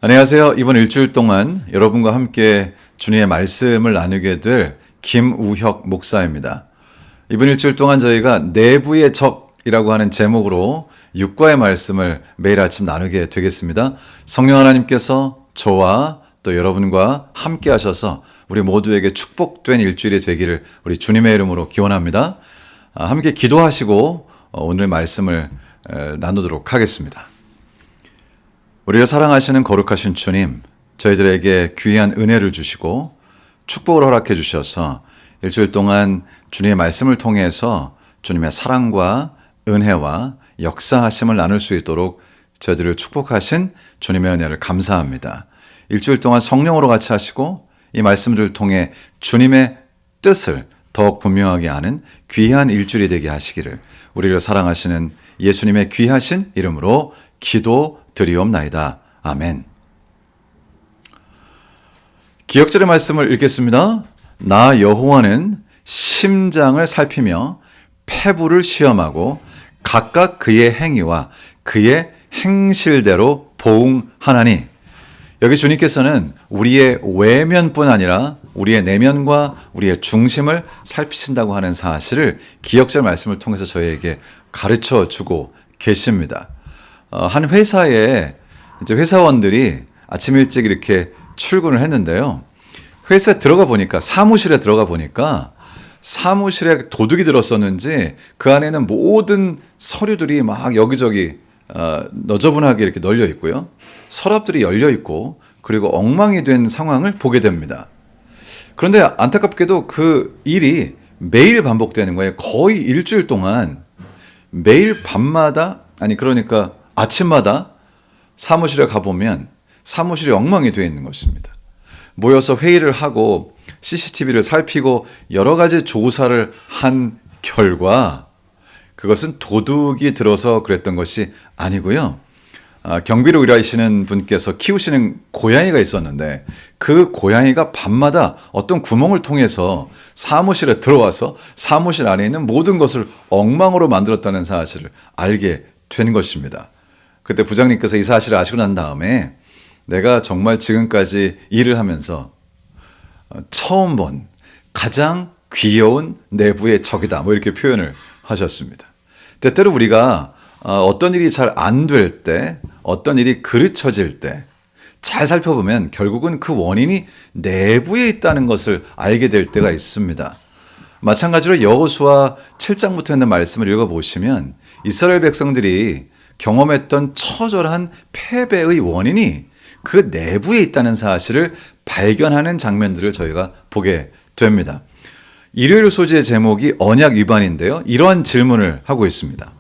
안녕하세요. 이번 일주일 동안 여러분과 함께 주님의 말씀을 나누게 될 김우혁 목사입니다. 이번 일주일 동안 저희가 내부의 적이라고 하는 제목으로 육과의 말씀을 매일 아침 나누게 되겠습니다. 성령 하나님께서 저와 또 여러분과 함께 하셔서 우리 모두에게 축복된 일주일이 되기를 우리 주님의 이름으로 기원합니다. 함께 기도하시고 오늘의 말씀을 나누도록 하겠습니다. 우리를 사랑하시는 거룩하신 주님, 저희들에게 귀한 은혜를 주시고 축복을 허락해 주셔서 일주일 동안 주님의 말씀을 통해서 주님의 사랑과 은혜와 역사하심을 나눌 수 있도록 저희들을 축복하신 주님의 은혜를 감사합니다. 일주일 동안 성령으로 같이 하시고 이 말씀들을 통해 주님의 뜻을 더욱 분명하게 아는 귀한 일주일이 되게 하시기를 우리를 사랑하시는 예수님의 귀하신 이름으로 기도드리옵나이다. 아멘. 기억절의 말씀을 읽겠습니다. 나 여호와는 심장을 살피며 폐부를 시험하고 각각 그의 행위와 그의 행실대로 보응하나니. 여기 주님께서는 우리의 외면뿐 아니라 우리의 내면과 우리의 중심을 살피신다고 하는 사실을 기억절 말씀을 통해서 저희에게 가르쳐 주고 계십니다. 한 회사에 이제 회사원들이 아침 일찍 이렇게 출근을 했는데요. 회사에 들어가 보니까, 사무실에 들어가 보니까 사무실에 도둑이 들었었는지 그 안에는 모든 서류들이 막 여기저기 너저분하게 이렇게 널려 있고요. 서랍들이 열려 있고 그리고 엉망이 된 상황을 보게 됩니다. 그런데 안타깝게도 그 일이 매일 반복되는 거예요. 거의 일주일 동안 매일 밤마다, 그러니까 아침마다 사무실에 가보면 사무실이 엉망이 되어 있는 것입니다. 모여서 회의를 하고 CCTV를 살피고 여러 가지 조사를 한 결과 그것은 도둑이 들어서 그랬던 것이 아니고요. 경비로 일하시는 분께서 키우시는 고양이가 있었는데 그 고양이가 밤마다 어떤 구멍을 통해서 사무실에 들어와서 사무실 안에 있는 모든 것을 엉망으로 만들었다는 사실을 알게 된 것입니다. 그때 부장님께서 이 사실을 아시고 난 다음에 내가 정말 지금까지 일을 하면서 처음 본 가장 귀여운 내부의 적이다, 뭐 이렇게 표현을 하셨습니다. 때때로 우리가 어떤 일이 잘 안 될 때, 어떤 일이 그르쳐질 때 잘 살펴보면 결국은 그 원인이 내부에 있다는 것을 알게 될 때가 있습니다. 마찬가지로 여호수아 7장부터 있는 말씀을 읽어보시면 이스라엘 백성들이 경험했던 처절한 패배의 원인이 그 내부에 있다는 사실을 발견하는 장면들을 저희가 보게 됩니다. 일요일 소지의 제목이 언약 위반인데요. 이러한 질문을 하고 있습니다.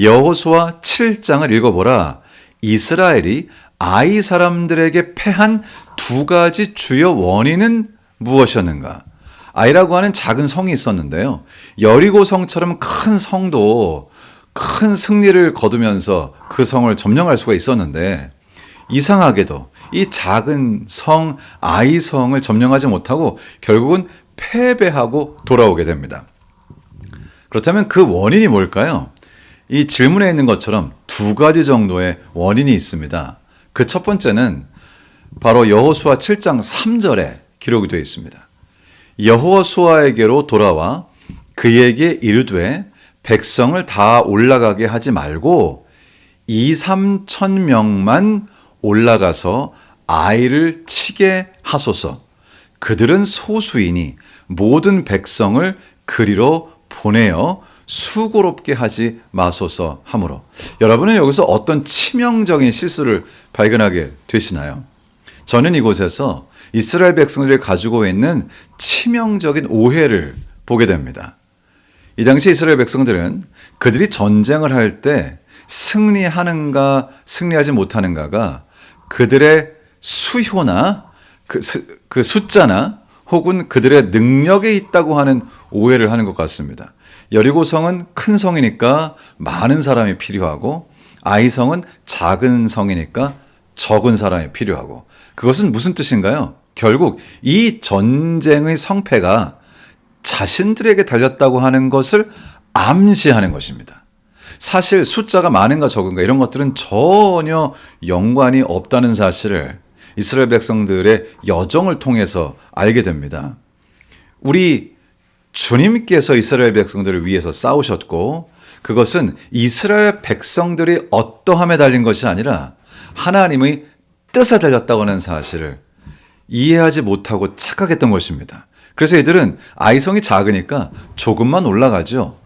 여호수아 7장을 읽어보라. 이스라엘이 아이 사람들에게 패한 두 가지 주요 원인은 무엇이었는가? 아이라고 하는 작은 성이 있었는데요. 여리고 성처럼 큰 성도 큰 승리를 거두면서 그 성을 점령할 수가 있었는데 이상하게도 이 작은 성 아이 성을 점령하지 못하고 결국은 패배하고 돌아오게 됩니다. 그렇다면 그 원인이 뭘까요? 이 질문에 있는 것처럼 두 가지 정도의 원인이 있습니다. 그 첫 번째는 바로 여호수아 7장 3절에 기록이 되어 있습니다. 여호수아에게로 돌아와 그에게 이르되 백성을 다 올라가게 하지 말고 2-3천 명만 올라가서 아이를 치게 하소서. 그들은 소수이니 모든 백성을 그리로 보내어 수고롭게 하지 마소서 하므로. 여러분은 여기서 어떤 치명적인 실수를 발견하게 되시나요? 저는 이곳에서 이스라엘 백성들이 가지고 있는 치명적인 오해를 보게 됩니다. 이 당시 이스라엘 백성들은 그들이 전쟁을 할 때 승리하는가 승리하지 못하는가가 그들의 수효나 그 숫자나 혹은 그들의 능력에 있다고 하는 오해를 하는 것 같습니다. 여리고성은 큰 성이니까 많은 사람이 필요하고 아이성은 작은 성이니까 적은 사람이 필요하고, 그것은 무슨 뜻인가요? 결국 이 전쟁의 성패가 자신들에게 달렸다고 하는 것을 암시하는 것입니다. 사실 숫자가 많은가 적은가 이런 것들은 전혀 연관이 없다는 사실을 이스라엘 백성들의 여정을 통해서 알게 됩니다. 우리 주님께서 이스라엘 백성들을 위해서 싸우셨고 그것은 이스라엘 백성들이 어떠함에 달린 것이 아니라 하나님의 뜻에 달렸다고 하는 사실을 이해하지 못하고 착각했던 것입니다. 그래서 이들은 아이성이 작으니까 조금만 올라가죠.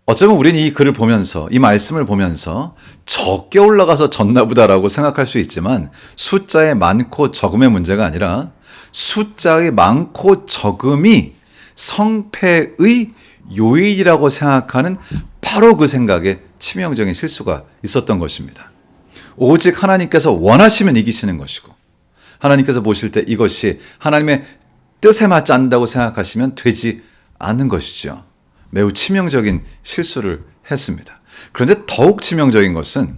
어쩌면 우리는 이 글을 보면서 이 말씀을 보면서 적게 올라가서 졌나 보다라고 생각할 수 있지만 숫자의 많고 적음의 문제가 아니라 숫자의 많고 적음이 성패의 요인이라고 생각하는 바로 그 생각에 치명적인 실수가 있었던 것입니다. 오직 하나님께서 원하시면 이기시는 것이고 하나님께서 보실 때 이것이 하나님의 뜻에 맞지 않는다고 생각하시면 되지 않는 것이죠. 매우 치명적인 실수를 했습니다. 그런데 더욱 치명적인 것은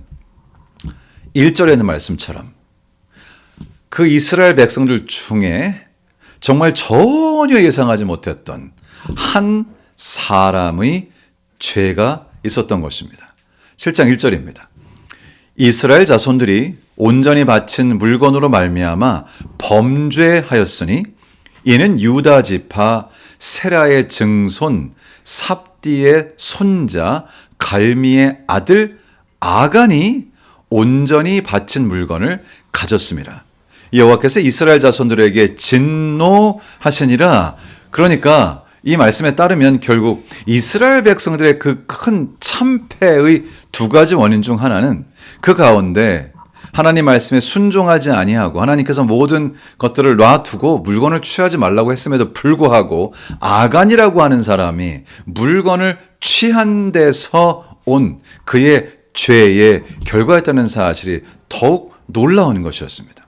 1절에 있는 말씀처럼 그 이스라엘 백성들 중에 정말 전혀 예상하지 못했던 한 사람의 죄가 있었던 것입니다. 7장 1절입니다. 이스라엘 자손들이 온전히 바친 물건으로 말미암아 범죄하였으니 이는 유다 지파 세라의 증손 삽디의 손자 갈미의 아들 아간이 온전히 바친 물건을 가졌습니다. 여호와께서 이스라엘 자손들에게 진노하시니라. 그러니까 이 말씀에 따르면 결국 이스라엘 백성들의 그 큰 참패의 두 가지 원인 중 하나는 그 가운데 하나님 말씀에 순종하지 아니하고 하나님께서 모든 것들을 놔두고 물건을 취하지 말라고 했음에도 불구하고 아간이라고 하는 사람이 물건을 취한 데서 온 그의 죄의 결과였다는 사실이 더욱 놀라운 것이었습니다.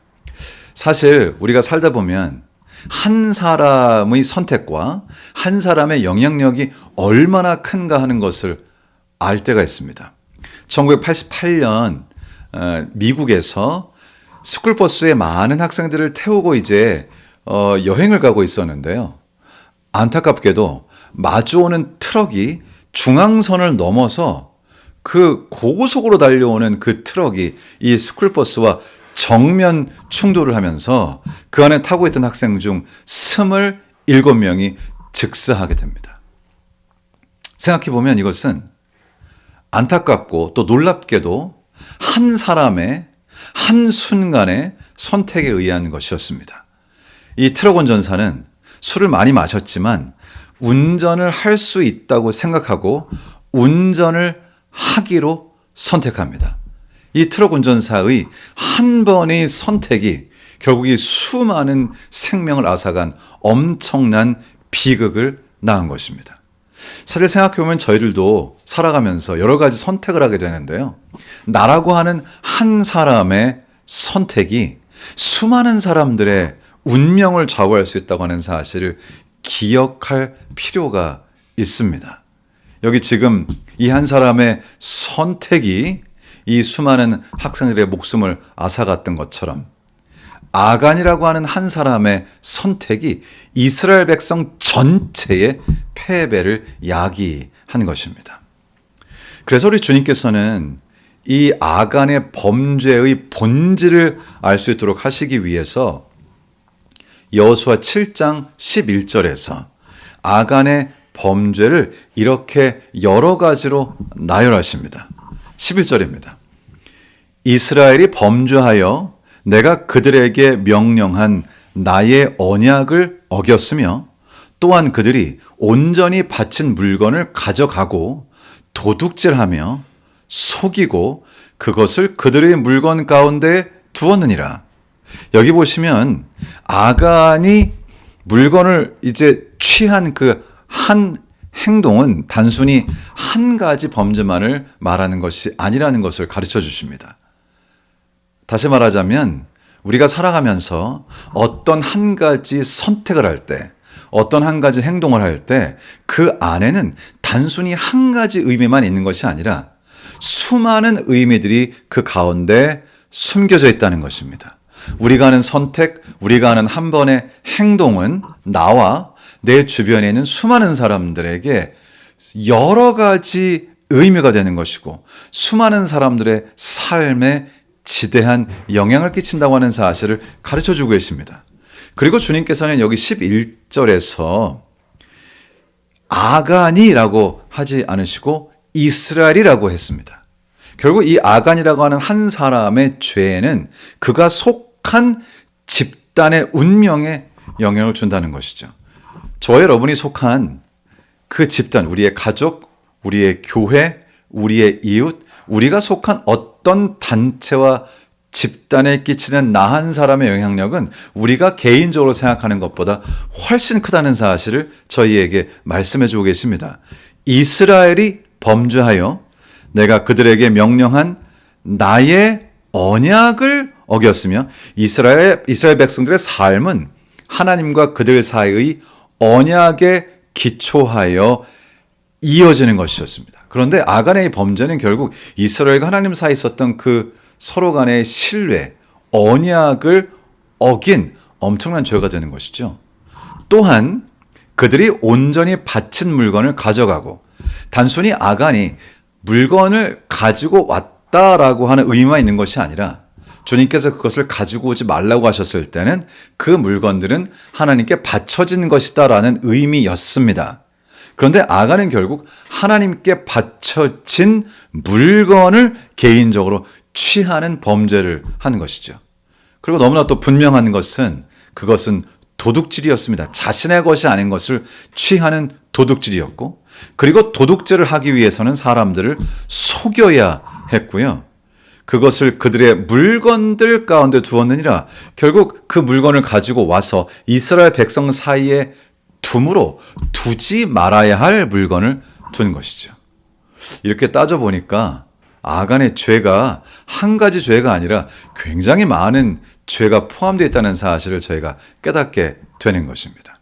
사실 우리가 살다 보면 한 사람의 선택과 한 사람의 영향력이 얼마나 큰가 하는 것을 알 때가 있습니다. 1988년 미국에서 스쿨버스에 많은 학생들을 태우고 이제 여행을 가고 있었는데요. 안타깝게도 마주오는 트럭이 중앙선을 넘어서 그 고속으로 달려오는 그 트럭이 이 스쿨버스와 정면 충돌을 하면서 그 안에 타고 있던 학생 중 27명이 즉사하게 됩니다. 생각해보면 이것은 안타깝고 또 놀랍게도 한 사람의 한순간의 선택에 의한 것이었습니다. 이 트럭 운전사는 술을 많이 마셨지만 운전을 할 수 있다고 생각하고 운전을 하기로 선택합니다. 이 트럭 운전사의 한 번의 선택이 결국 이 수많은 생명을 앗아간 엄청난 비극을 낳은 것입니다. 사실 생각해보면 저희들도 살아가면서 여러 가지 선택을 하게 되는데요. 나라고 하는 한 사람의 선택이 수많은 사람들의 운명을 좌우할 수 있다고 하는 사실을 기억할 필요가 있습니다. 여기 지금 이 한 사람의 선택이 이 수많은 학생들의 목숨을 앗아갔던 것처럼 아간이라고 하는 한 사람의 선택이 이스라엘 백성 전체의 패배를 야기한 것입니다. 그래서 우리 주님께서는 이 아간의 범죄의 본질을 알 수 있도록 하시기 위해서 여호수아 7장 11절에서 아간의 범죄를 이렇게 여러 가지로 나열하십니다. 11절입니다. 이스라엘이 범죄하여 내가 그들에게 명령한 나의 언약을 어겼으며 또한 그들이 온전히 바친 물건을 가져가고 도둑질하며 속이고 그것을 그들의 물건 가운데 두었느니라. 여기 보시면 아간이 물건을 이제 취한 그 한 행동은 단순히 한 가지 범죄만을 말하는 것이 아니라는 것을 가르쳐 주십니다. 다시 말하자면 우리가 살아가면서 어떤 한 가지 선택을 할 때, 어떤 한 가지 행동을 할 때 그 안에는 단순히 한 가지 의미만 있는 것이 아니라 수많은 의미들이 그 가운데 숨겨져 있다는 것입니다. 우리가 하는 선택, 우리가 하는 한 번의 행동은 나와 내 주변에 있는 수많은 사람들에게 여러 가지 의미가 되는 것이고 수많은 사람들의 삶에 지대한 영향을 끼친다고 하는 사실을 가르쳐주고 계십니다. 그리고 주님께서는 여기 11절에서 아간이라고 하지 않으시고 이스라엘이라고 했습니다. 결국 이 아간이라고 하는 한 사람의 죄는 그가 속한 집단의 운명에 영향을 준다는 것이죠. 저와 여러분이 속한 그 집단, 우리의 가족, 우리의 교회, 우리의 이웃, 우리가 속한 어떤 단체와 집단에 끼치는 나 한 사람의 영향력은 우리가 개인적으로 생각하는 것보다 훨씬 크다는 사실을 저희에게 말씀해 주고 계십니다. 이스라엘이 범죄하여 내가 그들에게 명령한 나의 언약을 어겼으며 이스라엘 백성들의 삶은 하나님과 그들 사이의 언약에 기초하여 이어지는 것이었습니다. 그런데 아간의 범죄는 결국 이스라엘과 하나님 사이에 있었던 그 서로 간의 신뢰, 언약을 어긴 엄청난 죄가 되는 것이죠. 또한 그들이 온전히 바친 물건을 가져가고 단순히 아간이 물건을 가지고 왔다라고 하는 의미만 있는 것이 아니라 주님께서 그것을 가지고 오지 말라고 하셨을 때는 그 물건들은 하나님께 바쳐진 것이다라는 의미였습니다. 그런데 아간은 결국 하나님께 바쳐진 물건을 개인적으로 취하는 범죄를 한 것이죠. 그리고 너무나 또 분명한 것은 그것은 도둑질이었습니다. 자신의 것이 아닌 것을 취하는 도둑질이었고, 그리고 도둑질을 하기 위해서는 사람들을 속여야 했고요. 그것을 그들의 물건들 가운데 두었느니라. 결국 그 물건을 가지고 와서 이스라엘 백성 사이에 둠으로 두지 말아야 할 물건을 둔 것이죠. 이렇게 따져보니까 아간의 죄가 한 가지 죄가 아니라 굉장히 많은 죄가 포함되어 있다는 사실을 저희가 깨닫게 되는 것입니다.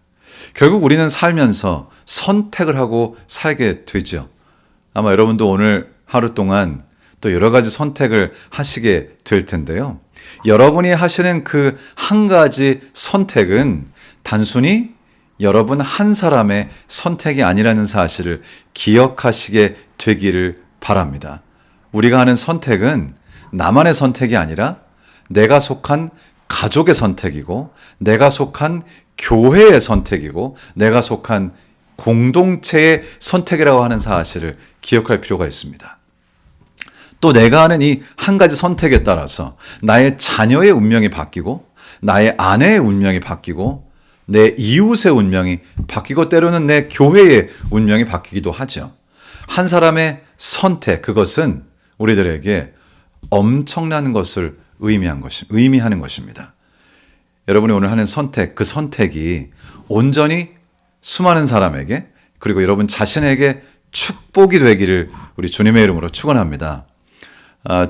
결국 우리는 살면서 선택을 하고 살게 되죠. 아마 여러분도 오늘 하루 동안 또 여러 가지 선택을 하시게 될 텐데요. 여러분이 하시는 그 한 가지 선택은 단순히 여러분 한 사람의 선택이 아니라는 사실을 기억하시게 되기를 바랍니다. 우리가 하는 선택은 나만의 선택이 아니라 내가 속한 가족의 선택이고, 내가 속한 교회의 선택이고, 내가 속한 공동체의 선택이라고 하는 사실을 기억할 필요가 있습니다. 또 내가 하는 이 한 가지 선택에 따라서 나의 자녀의 운명이 바뀌고, 나의 아내의 운명이 바뀌고, 내 이웃의 운명이 바뀌고, 때로는 내 교회의 운명이 바뀌기도 하죠. 한 사람의 선택, 그것은 우리들에게 엄청난 것을 의미하는 것입니다. 여러분이 오늘 하는 선택, 그 선택이 온전히 수많은 사람에게, 그리고 여러분 자신에게 축복이 되기를 우리 주님의 이름으로 축원합니다.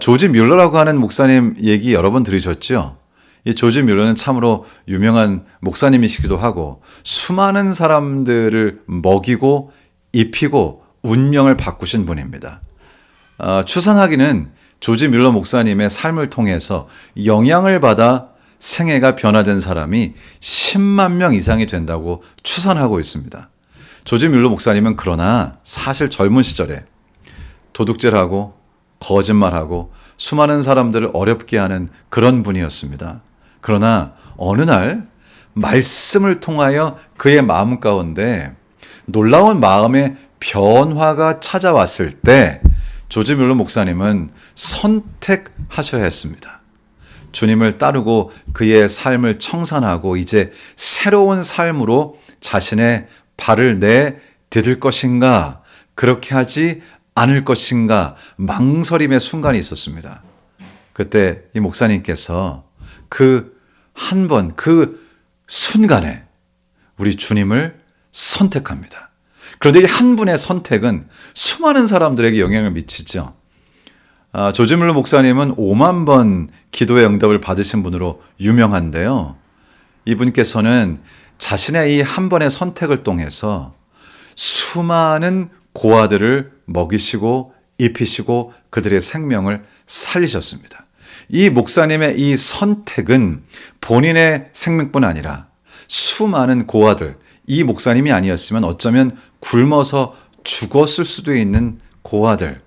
조지 뮬러라고 하는 목사님 얘기 여러 번 들으셨죠? 이 조지 뮬러는 참으로 유명한 목사님이시기도 하고 수많은 사람들을 먹이고 입히고 운명을 바꾸신 분입니다. 추산하기는 조지 뮬러 목사님의 삶을 통해서 영향을 받아 생애가 변화된 사람이 10만 명 이상이 된다고 추산하고 있습니다. 조지 뮬러 목사님은 그러나 사실 젊은 시절에 도둑질하고 거짓말하고 수많은 사람들을 어렵게 하는 그런 분이었습니다. 그러나 어느 날 말씀을 통하여 그의 마음 가운데 놀라운 마음의 변화가 찾아왔을 때 조지 뮬러 목사님은 선택하셔야 했습니다. 주님을 따르고 그의 삶을 청산하고 이제 새로운 삶으로 자신의 발을 내디딜 것인가, 그렇게 하지 않을 것인가 망설임의 순간이 있었습니다. 그때 이 목사님께서 그 한 번, 그 순간에 우리 주님을 선택합니다. 그런데 이 한 분의 선택은 수많은 사람들에게 영향을 미치죠. 조지 뮬러 목사님은 5만 번 기도의 응답을 받으신 분으로 유명한데요. 이분께서는 자신의 이 한 번의 선택을 통해서 수많은 고아들을 먹이시고 입히시고 그들의 생명을 살리셨습니다. 이 목사님의 이 선택은 본인의 생명뿐 아니라 수많은 고아들, 이 목사님이 아니었으면 어쩌면 굶어서 죽었을 수도 있는 고아들,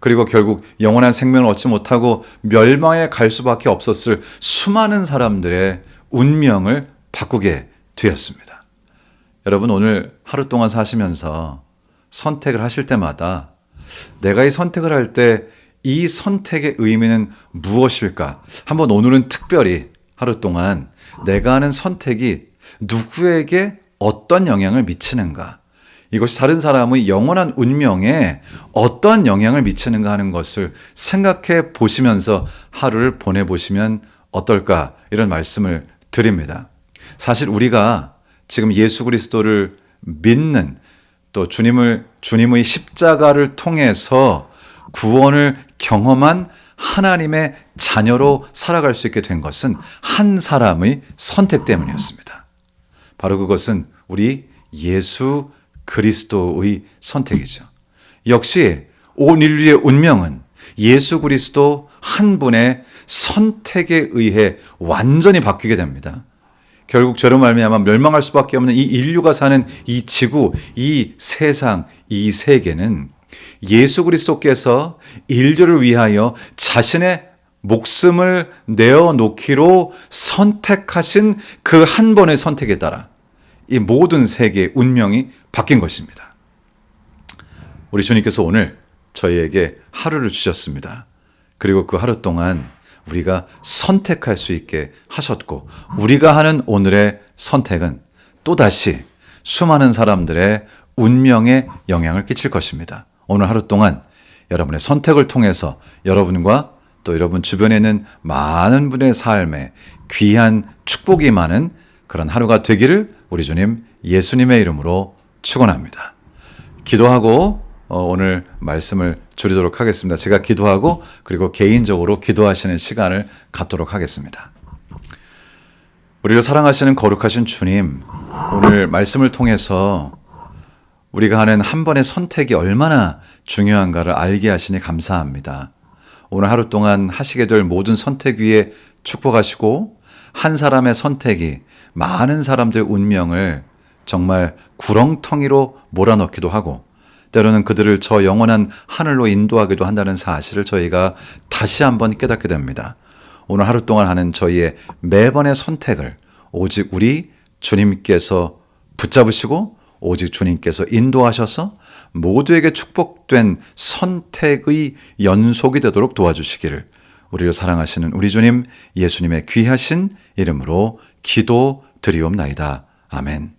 그리고 결국 영원한 생명을 얻지 못하고 멸망에 갈 수밖에 없었을 수많은 사람들의 운명을 바꾸게 되었습니다. 여러분, 오늘 하루 동안 사시면서 선택을 하실 때마다 내가 이 선택을 할 때 이 선택의 의미는 무엇일까? 한번 오늘은 특별히 하루 동안 내가 하는 선택이 누구에게 어떤 영향을 미치는가? 이것이 다른 사람의 영원한 운명에 어떤 영향을 미치는가 하는 것을 생각해 보시면서 하루를 보내보시면 어떨까? 이런 말씀을 드립니다. 사실 우리가 지금 예수 그리스도를 믿는 또 주님의 십자가를 통해서 구원을 경험한 하나님의 자녀로 살아갈 수 있게 된 것은 한 사람의 선택 때문이었습니다. 바로 그것은 우리 예수 그리스도의 선택이죠. 역시 온 인류의 운명은 예수 그리스도 한 분의 선택에 의해 완전히 바뀌게 됩니다. 결국 저로 말미암아 멸망할 수밖에 없는 이 인류가 사는 이 지구, 이 세상, 이 세계는 예수 그리스도께서 인류를 위하여 자신의 목숨을 내어놓기로 선택하신 그 한 번의 선택에 따라 이 모든 세계의 운명이 바뀐 것입니다. 우리 주님께서 오늘 저희에게 하루를 주셨습니다. 그리고 그 하루 동안 우리가 선택할 수 있게 하셨고, 우리가 하는 오늘의 선택은 또다시 수많은 사람들의 운명에 영향을 끼칠 것입니다. 오늘 하루 동안 여러분의 선택을 통해서 여러분과 또 여러분 주변에 있는 많은 분의 삶에 귀한 축복이 많은 그런 하루가 되기를 우리 주님 예수님의 이름으로 축원합니다. 기도하고 오늘 말씀을 줄이도록 하겠습니다. 제가 기도하고 그리고 개인적으로 기도하시는 시간을 갖도록 하겠습니다. 우리를 사랑하시는 거룩하신 주님, 오늘 말씀을 통해서 우리가 하는 한 번의 선택이 얼마나 중요한가를 알게 하시니 감사합니다. 오늘 하루 동안 하시게 될 모든 선택 위에 축복하시고 한 사람의 선택이 많은 사람들의 운명을 정말 구렁텅이로 몰아넣기도 하고 때로는 그들을 저 영원한 하늘로 인도하기도 한다는 사실을 저희가 다시 한번 깨닫게 됩니다. 오늘 하루 동안 하는 저희의 매번의 선택을 오직 우리 주님께서 붙잡으시고 오직 주님께서 인도하셔서 모두에게 축복된 선택의 연속이 되도록 도와주시기를 우리를 사랑하시는 우리 주님 예수님의 귀하신 이름으로 기도드리옵나이다. 아멘.